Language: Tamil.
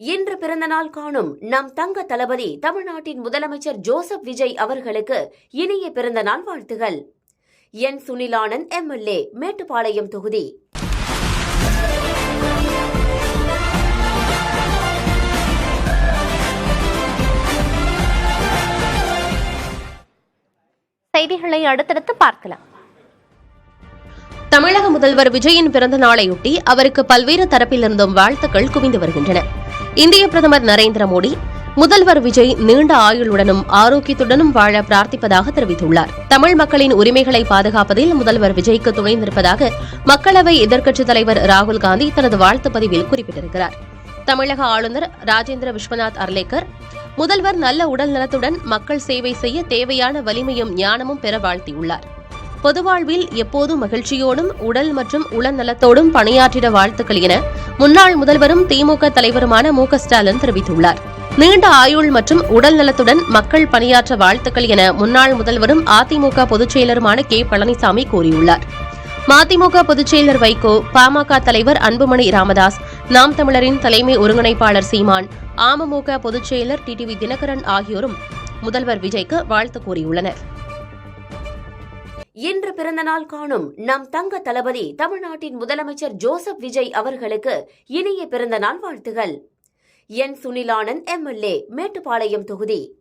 இன்று பிறந்தநாள் காணும் நம் தங்க தளபதி தமிழ்நாட்டின் முதலமைச்சர் ஜோசப் விஜய் அவர்களுக்கு இனிய பிறந்தநாள் வாழ்த்துகள். என் சுனிலானந்த் எம்எல்ஏ, மேட்டுப்பாளையம் தொகுதி. செய்திகளை அடுத்தடுத்து பார்க்கலாம். தமிழக முதல்வர் விஜயின் பிறந்த நாளையொட்டி அவருக்கு பல்வேறு தரப்பிலிருந்தும் வாழ்த்துக்கள் குவிந்து வருகின்றன. இந்திய பிரதமர் நரேந்திர மோடி முதல்வர் விஜய் நீண்ட ஆயுளுடனும் ஆரோக்கியத்துடனும் வாழ பிரார்த்திப்பதாக தெரிவித்துள்ளார். தமிழ் மக்களின் உரிமைகளை பாதுகாப்பதில் முதல்வர் விஜய்க்கு துணை நிற்பதாக மக்களவை எதிர்க்கட்சித் தலைவர் ராகுல் காந்தி தனது வாழ்த்து பதிவில் குறிப்பிட்டிருக்கிறார். தமிழக ஆளுநர் ராஜேந்திர விஸ்வநாத் அர்லேக்கர் முதல்வர் நல்ல உடல் நலத்துடன் மக்கள் சேவை செய்ய தேவையான வலிமையும் ஞானமும் பெற வாழ்த்தியுள்ளார். பொதுவாழ்வில் எப்போதும் மகிழ்ச்சியோடும் உடல் மற்றும் உளநலத்தோடும் பணியாற்றிட வாழ்த்துக்கள் என முன்னாள் முதல்வரும் திமுக தலைவருமான மு.க.ஸ்டாலின் தெரிவித்துள்ளார். நீண்ட ஆயுள் மற்றும் உடல் நலத்துடன் மக்கள் பணியாற்ற வாழ்த்துக்கள் என முன்னாள் முதல்வரும் அதிமுக பொதுச் செயலருமான கே. பழனிசாமி கூறியுள்ளார். மதிமுக பொதுச் செயலர் வைகோ, பாமக தலைவர் அன்புமணி ராமதாஸ், நாம் தமிழரின் தலைமை ஒருங்கிணைப்பாளர் சீமான், அமமுக பொதுச் செயலர் டிடிவி தினகரன் ஆகியோரும் முதல்வர் விஜய்க்கு வாழ்த்து கூறியுள்ளனர். இன்று பிறந்தநாள் காணும் நம் தங்க தளபதி தமிழ்நாட்டின் முதலமைச்சர் ஜோசப் விஜய் அவர்களுக்கு இனிய பிறந்தநாள் வாழ்த்துகள். என் சுனிலானந்த் எம்எல்ஏ, மேட்டுப்பாளையம் தொகுதி.